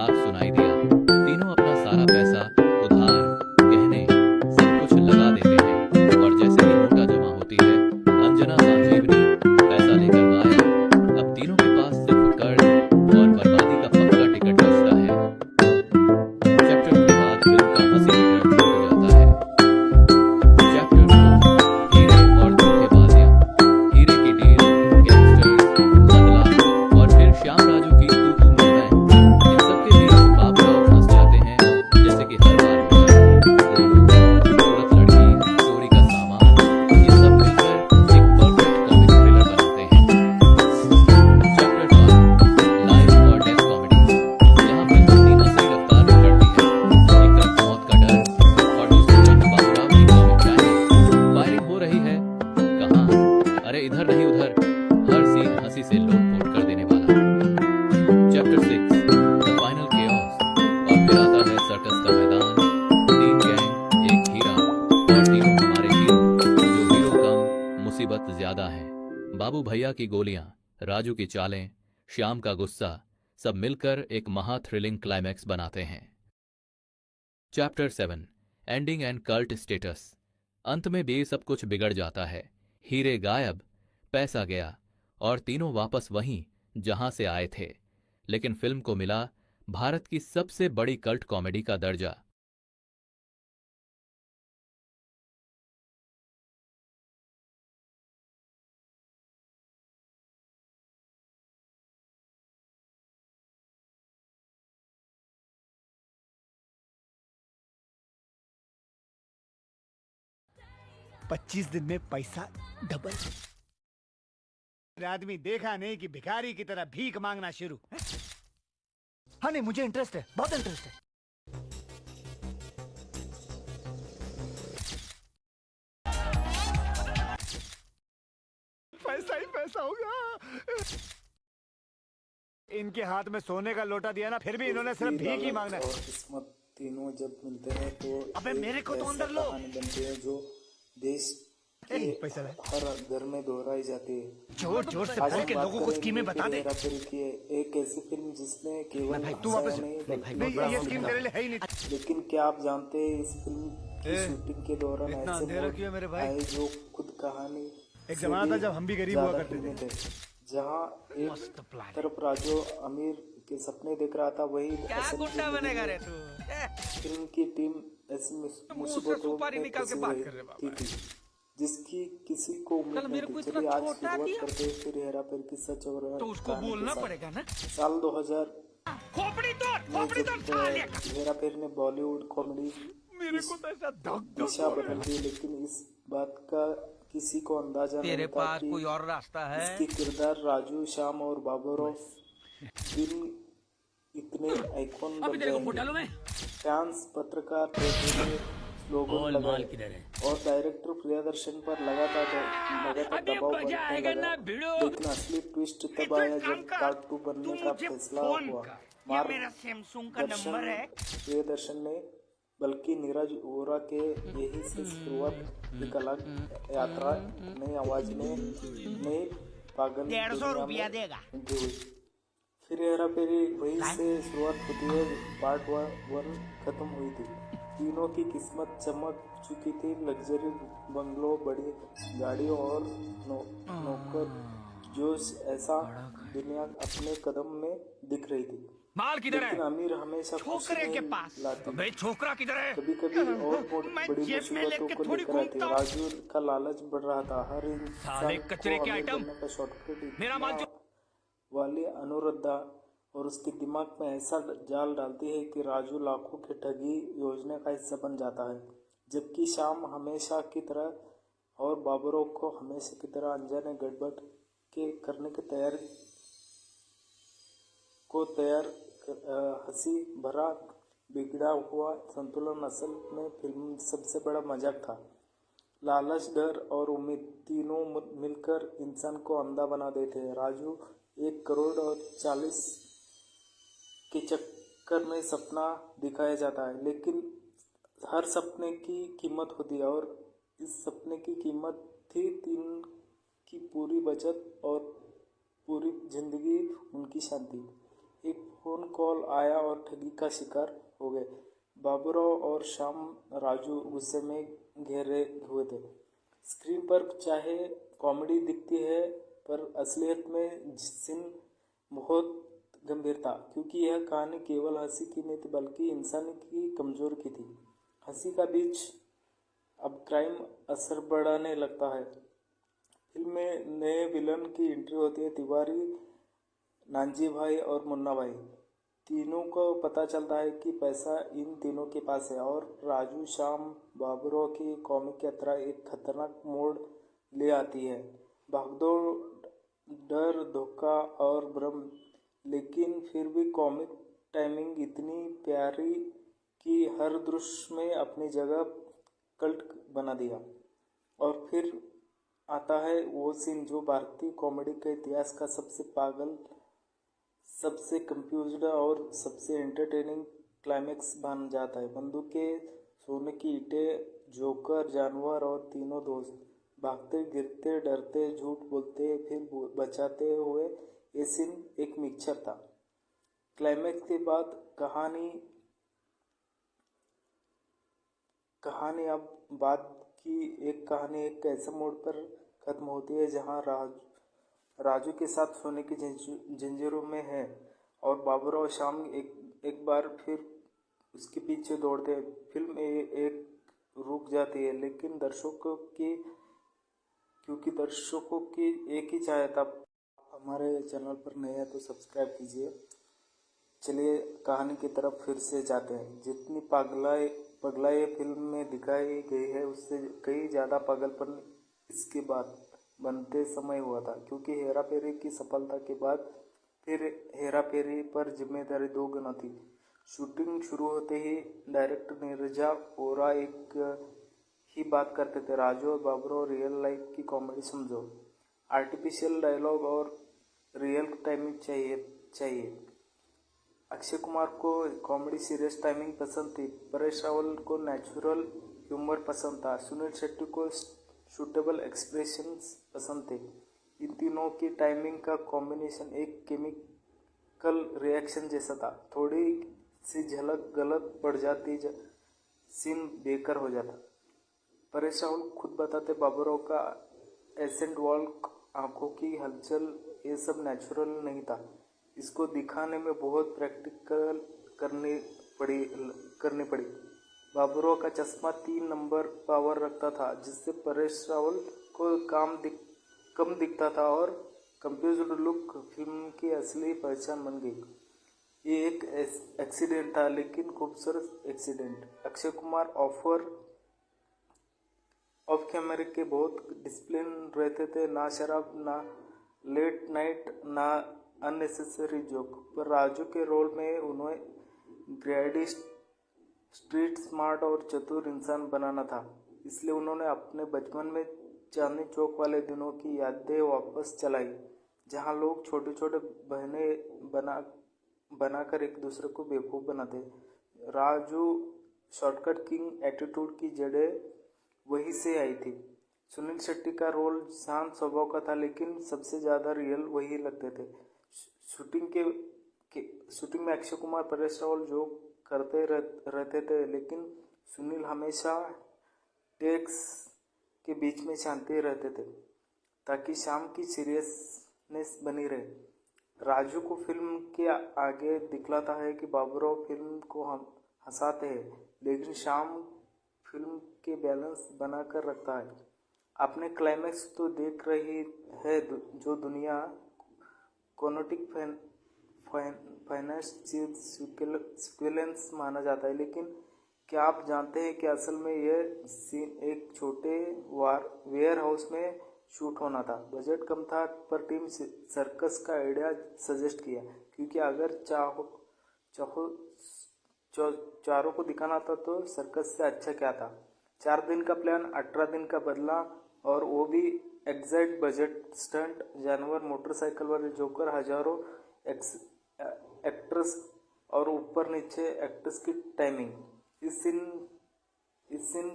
साफ सुनाई दिया। तीनों अपना सारा पैसा, उधार, गहने सब कुछ लगा देते हैं और जैसे ही नोटा जमा होती है, अंजना संजीवनी पैसा लेकर गायब। अब तीनों के पास सिर्फ कर्ज और बर्बादी का पक्का टिकट बचता है। चैप्टर के बाद फिल्म का हंसी टिकट टूट जाता है। चैप्टर 4 हीरे और धोखेबाजियां। हीरे की डील, गैंगस्टर्स, बदला और फिर श्याम राजू की तू मैं। इन सबके बीच बाबूराव फंस जाते हैं, जैसे कि हर बार होता है। गोलू, खूबसूरत लड़की, चोरी का सामान, ये सब मिलकर एक परफेक्ट कॉमिक थ्रिलर बनाते हैं। चैप्टर 5 लाइफ और डेथ कॉमेडी। यहाँ फिल्म तीन असली रफ्तार में चढ़ती है। एक तरफ मौत का डर और दूसरी तरफ बाबूराव की कॉमिक टाइमिंग। फायरिंग हो रही है, कहाँ? अरे इधर नहीं उधर। हर सीन हंसी से लोटपोट कर देने वाला। Chapter 6 the final chaos. और फिर आता है सर्कस का मैदान। तीन गैंग, एक हीरा और तीनों हमारे हीरो, जो हीरो कम मुसीबत ज्यादा है। बाबू भैया की गोलियां, राजू की चालें, श्याम का गुस्सा, सब मिलकर एक महा थ्रिलिंग क्लाइमैक्स बनाते हैं। Chapter 7 ending and cult status. अंत में भी सब कुछ बिगड़ जाता है। हीरे गायब, पैसा गया और तीनों वापस वहीं जहां से आए थे। लेकिन फिल्म को मिला भारत की सबसे बड़ी कल्ट कॉमेडी का दर्जा। पच्चीस दिन में पैसा डबल। आदमी देखा नहीं कि भिखारी की तरह भीख मांगना शुरू। हाँ नहीं, मुझे इंटरेस्ट है, बहुत इंटरेस्ट है। पैसा ही पैसा होगा। इनके हाथ में सोने का लोटा दिया ना, फिर भी इन्होंने सिर्फ भीख ही मांगना है। और किस्मत तीनों जब मिलते हैं तो अबे मेरे को तो अंदर लो। कहानी बनती है जो देश के पैसा है। हर घर में दोहराई जाती है। जोर जोर से आज बोल हम के बात लोगों को करेंगे स्कीमें बता दे। हेरा फेरी की एक ऐसी फिल्म जिसने केवल भाई तू वापस नहीं बल्कि नहीं, ये स्कीम तेरे लिए है ही नहीं। लेकिन क्या आप जानते हैं इस फिल्म की शूटिंग के दौरान इतना ऐसे अंधेरा मोड़ क्यों है मेरे भाई? आए जो खुद कहानी एक जमाना था जब हम भी गरीब हुआ ज्यादा करते फिल्में थे। जहाँ मस्त एक प्लान। तरफ राजू अमीर के सपने देख रहा था, वही क्या गुंडा बनेगा रे तू? फिल्म की टीम ऐसी मुसीबतों सुपारी में निकाल के फंसी बात रही कर रहे बाबा। थी जिसकी किसी को उम्मीद कल मेरे नहीं को थी। इतना चलिए आज छोटा शुरुआत दिया। करते हैं फिर हेरा फेरी की सच और तो उसको कहानी के बोलना साथ। पड़ेगा ना। साल 2000 खोपड़ी तोड़ जब साले का। हेरा फेरी ने बॉलीवुड कॉमेडी मेरे को तो ऐसा धक दिशा बदल दी, लेकिन इस बात का किसी को अंदाजा नहीं तेरे था पास कि कोई और रास्ता है? इसके किरदार राजू, श्याम और बाबूराव दिन इतने आइकॉन बन जाएंगे। फैंस, पत्रकार, प्रेक्षक स्लोगन लगाए और डायरेक्टर प्रियदर्शन पर लगातार दबाव बढ़ने लगा। लेकिन असली ट्विस्ट तब आया जब पार्ट 2 बनने का फैसला हुआ। मार्गदर्शन प्रियदर्शन ने बल्कि नीरज वोरा के यही से शुरुआत एक अलग यात्रा, नई आवाज में नई पागल दुनिया में उनकी हुई। फिर हेरा फेरी वहीं से शुरुआत होती है। पार्ट 1 खत्म हुई थी, तीनों की किस्मत चमक चुकी थी। लग्जरी बंगलों, बड़ी गाड़ियों और नौकर जो ऐसा दुनिया अपने कदम में दिख रही थी। माल किधर है? लेकिन अमीर हमेशा छोकरे के पास। लाती। भाई छोकरा किधर है? कभी कभी और बड़ी मुसीबतों को लेकर आती। राजू का लालच बढ़ रहा था। हर साले इंसान कचरे को के अमीर आइटम। बनने का शॉर्टकट मेरा माल वाली अनुराधा और उसके दिमाग में ऐसा जाल डालती है कि राजू लाखों की ठगी योजना का हिस्सा बन जाता है, जबकि श्याम हमेशा की तरह और बाबूराव को हमेशा की तरह अनजाने गड़बड़ के करने के तैयार हंसी भरा बिगड़ा हुआ संतुलन असल में फिल्म सबसे बड़ा मजाक था। लालच, डर और उम्मीद तीनों मिलकर इंसान को अंधा बना देते हैं। राजू 1 करोड़ और 40 के चक्कर में सपना दिखाया जाता है, लेकिन हर सपने की कीमत होती है और इस सपने की कीमत थी 3 की पूरी बचत और पूरी जिंदगी उनकी शांति। एक फोन कॉल आया और ठगी का शिकार हो गए। बाबूराव और श्याम राजू गुस्से में घेरे हुए थे। स्क्रीन पर चाहे कॉमेडी दिखती है, पर असलियत में सीन बहुत गंभीर था, क्योंकि यह कहानी केवल हंसी की नहीं थी बल्कि इंसान की कमजोरी की थी। हंसी का बीच अब क्राइम असर बढ़ाने लगता है। फिल्म में नए विलन की एंट्री होती है। तिवारी, नानजी भाई और मुन्ना भाई, तीनों को पता चलता है कि पैसा इन तीनों के पास है और राजू, श्याम, बाबूराव की कॉमिक यात्रा एक खतरनाक मोड़ ले आती है। भागदौड़, डर, धोखा और भ्रम, लेकिन फिर भी कॉमिक टाइमिंग इतनी प्यारी कि हर दृश्य में अपनी जगह कल्ट बना दिया। और फिर आता है वो सीन जो भारतीय कॉमेडी के इतिहास का सबसे पागल, सबसे कंफ्यूज्ड और सबसे एंटरटेनिंग क्लाइमेक्स बन जाता है। बंदूकें, सोने की ईंटें, जोकर, जानवर और तीनों दोस्त भागते, गिरते, डरते, झूठ बोलते, फिर बचाते हुए, ये सीन एक मिक्सचर था। क्लाइमेक्स के बाद कहानी अब बाद की एक कहानी एक ऐसे मोड़ पर खत्म होती है जहां राजू के साथ सोने की जंजीरों में है और बाबूराव श्याम एक बार फिर उसके पीछे दौड़ते हैं। फिल्म एक रुक जाती है, लेकिन क्योंकि दर्शकों की एक ही चाहत। आप हमारे चैनल पर नए हैं तो सब्सक्राइब कीजिए। चलिए कहानी की तरफ फिर से जाते हैं। जितनी पगलाई फिल्म में दिखाई गई है, उससे कई ज़्यादा पागलपन इसके बाद बनते समय हुआ था, क्योंकि हेरा फेरी की सफलता के बाद फिर हेरा फेरी पर जिम्मेदारी दो गुना थी। शूटिंग शुरू होते ही डायरेक्टर नीरजा ओरा एक ही बात करते थे, राजू और बाबूराव रियल लाइफ की कॉमेडी समझो, आर्टिफिशियल डायलॉग और रियल टाइमिंग चाहिए। अक्षय कुमार को कॉमेडी सीरियस टाइमिंग पसंद थी, परेश रावल को नेचुरल ह्यूमर पसंद था, सुनील शेट्टी को सूटेबल एक्सप्रेशंस पसंद थे। इन तीनों की टाइमिंग का कॉम्बिनेशन एक केमिकल रिएक्शन जैसा था। थोड़ी सी झलक गलत पड़ जाती, सीन बेकार हो जाता। परेश रावल खुद बताते, बाबूराव का एसेंट वॉल्क, आंखों की हलचल, ये सब नेचुरल नहीं था। इसको दिखाने में बहुत प्रैक्टिकल करनी पड़ी। बाबूराव का चश्मा 3 नंबर पावर रखता था, जिससे परेश रावल को कम दिखता था और कंफ्यूज्ड लुक फिल्म की असली पहचान बन गई। ये एक एक्सीडेंट था, लेकिन खूबसूरत एक्सीडेंट। अक्षय कुमार ऑफ कैमरे के बहुत डिसिप्लिन रहते थे, ना शराब, ना लेट नाइट, ना अननेसेसरी जोक। पर राजू के रोल में उन्हें ग्रैडी, स्ट्रीट स्मार्ट और चतुर इंसान बनाना था, इसलिए उन्होंने अपने बचपन में चांदनी चौक वाले दिनों की यादें वापस चलाई, जहां लोग छोटे छोटे बहने बनाकर एक दूसरे को बेवकूफ़ बनाते। राजू शॉर्टकट किंग एटीट्यूड की जड़ें वहीं से आई थी। सुनील शेट्टी का रोल शांत स्वभाव का था, लेकिन सबसे ज़्यादा रियल वही लगते थे। शूटिंग में अक्षय कुमार, परेश रावल जो करते रहते थे, लेकिन सुनील हमेशा टेक्स के बीच में शांति रहते थे, ताकि शाम की सीरियसनेस बनी रहे। राजू को फिल्म के आगे दिखलाता है कि बाबूराव फिल्म को हम हंसाते हैं, लेकिन शाम फिल्म के बैलेंस बनाकर रखता है। आपने क्लाइमैक्स तो देख रही है, जो दुनिया कोनोटिक फाइनेंस सिक्वेंस माना जाता है, लेकिन क्या आप जानते हैं कि असल में यह सीन एक छोटे वेयर हाउस में शूट होना था। बजट कम था, पर टीम सर्कस का आइडिया सजेस्ट किया, क्योंकि अगर चारों को दिखाना था तो सर्कस से अच्छा क्या था। 4 दिन का प्लान 18 दिन का बदला, और वो भी एग्जैक्ट बजट स्टंट, जानवर, मोटरसाइकिल वाले जोकर, हजारों एक्ट्रेस और ऊपर नीचे एक्ट्रेस की टाइमिंग। इस सीन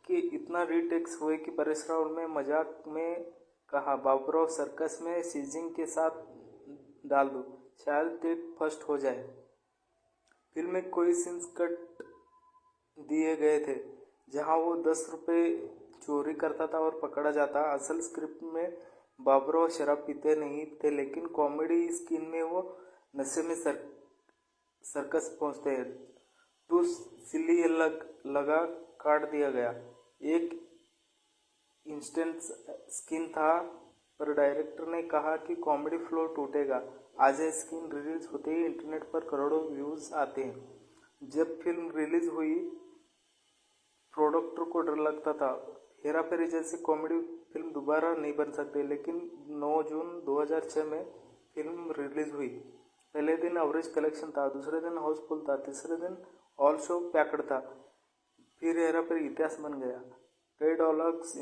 के इतना रीटेक्स हुए कि परेश रावल ने मजाक में कहा, बाबूराव सर्कस में सीजिंग के साथ डाल दो, शायद टेक फर्स्ट हो जाए। फिल्म में कोई सीन्स कट दिए गए थे जहां वो 10 रुपए चोरी करता था और पकड़ा जाता। असल स्क्रिप्ट में बाबरो शराब पीते नहीं थे, लेकिन कॉमेडी स्किन में वो नशे में सर्कस पहुंचते हैं। तो सिली लगा काट दिया गया। एक इंस्टेंट स्किन था, पर डायरेक्टर ने कहा कि कॉमेडी फ्लो टूटेगा। आज ये स्किन रिलीज होते ही इंटरनेट पर करोड़ों व्यूज आते हैं। जब फिल्म रिलीज हुई, प्रोडक्टर को डर लगता था हेरा फेरी जैसी कॉमेडी फिल्म दोबारा नहीं बन सकती, लेकिन 9 जून 2006 में फिल्म रिलीज हुई। पहले दिन एवरेज कलेक्शन था, दूसरे दिन हाउसफुल था, तीसरे दिन ऑल शो पैक्ड था। फिर हेरा फेरी इतिहास बन गया। कई डायलॉग्स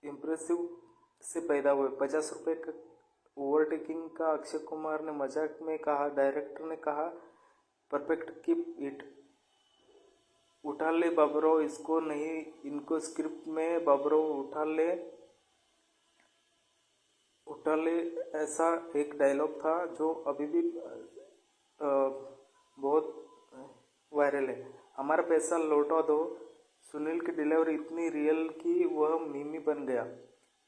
इम्प्रेसिव से पैदा हुए। 50 रुपये का ओवरटेकिंग का अक्षय कुमार ने मजाक में कहा। डायरेक्टर ने कहा परफेक्ट कीप इट। उठा ले बाबरो इसको नहीं, इनको। स्क्रिप्ट में बाबरो उठा ले ऐसा एक डायलॉग था जो अभी भी बहुत वायरल है। हमारा पैसा लौटा दो। सुनील की डिलीवरी इतनी रियल कि वह मीमी बन गया।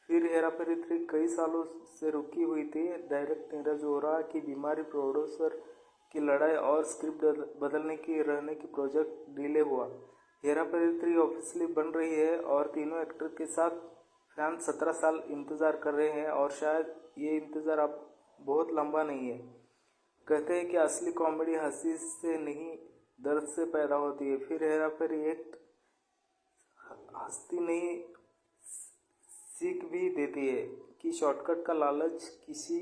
फिर हेरा फेरी 3 कई सालों से रुकी हुई थी। डायरेक्टर नीरज वोरा की बीमारी, प्रोड्यूसर की लड़ाई और स्क्रिप्ट बदलने की रहने की प्रोजेक्ट डिले हुआ। हेरा फेरी 3 ऑफिशियली बन रही है और तीनों एक्टर के साथ फैंस 17 साल इंतजार कर रहे हैं, और शायद ये इंतजार अब बहुत लंबा नहीं है। कहते हैं कि असली कॉमेडी हंसी से नहीं, दर्द से पैदा होती है। फिर हेरा फेरी एक हंसती नहीं, सीख भी देती है कि शॉर्टकट का लालच किसी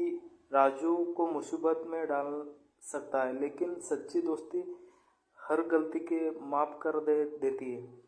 राजू को मुसीबत में डाल सकता है, लेकिन सच्ची दोस्ती हर गलती के माफ कर देती है।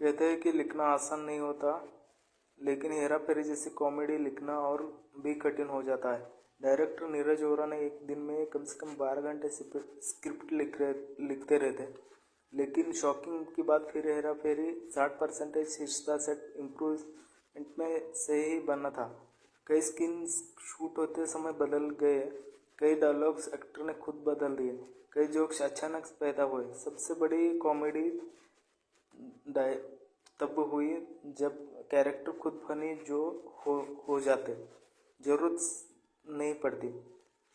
कहते हैं कि लिखना आसान नहीं होता, लेकिन हेरा फेरी जैसी कॉमेडी लिखना और भी कठिन हो जाता है। डायरेक्टर नीरज वोरा ने एक दिन में कम से कम 12 घंटे स्क्रिप्ट लिखते रहते, लेकिन शॉकिंग की बात फिर हेरा फेरी 60% हिस्सा सेट इम्प्रूवमेंट में से ही बना था। कई सीन्स शूट होते समय बदल गए, कई डायलॉग्स एक्टर ने खुद बदल दिए, कई जोक्स अचानक पैदा हुए। सबसे बड़ी कॉमेडी तब हुई जब कैरेक्टर खुद फनी जो हो जाते, जरूरत नहीं पड़ती।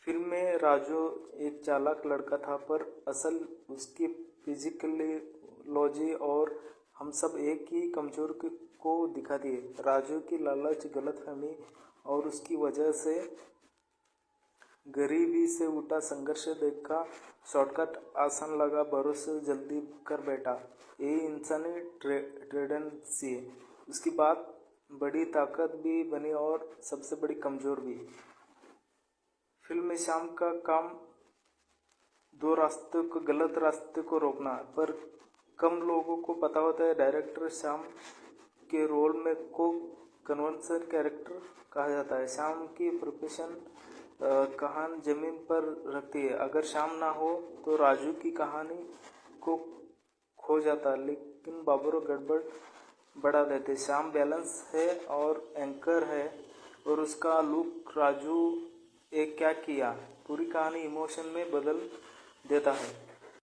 फिल्म में राजू एक चालाक लड़का था, पर असल उसकी फिजिकलॉजी और हम सब एक ही कमजोरी को दिखा दिए। राजू की लालच, गलतफहमी और उसकी वजह से गरीबी से उठा संघर्ष देखा शॉर्टकट आसान लगा, भरोसे जल्दी कर बैठा। यही इंसानी टेंडेंसी है। उसकी बात बड़ी ताकत भी बनी और सबसे बड़ी कमजोर भी। फिल्म में श्याम का काम गलत रास्ते को रोकना, पर कम लोगों को पता होता है। डायरेक्टर श्याम के रोल में को कन्वर्सेंट कैरेक्टर कहा जाता है। श्याम की प्रोफेशन कहानी जमीन पर रखती है। अगर श्याम ना हो तो राजू की कहानी को खो जाता, लेकिन बाबरो गड़बड़ बढ़ा देते। श्याम बैलेंस है और एंकर है, और उसका लुक राजू एक क्या किया पूरी कहानी इमोशन में बदल देता है।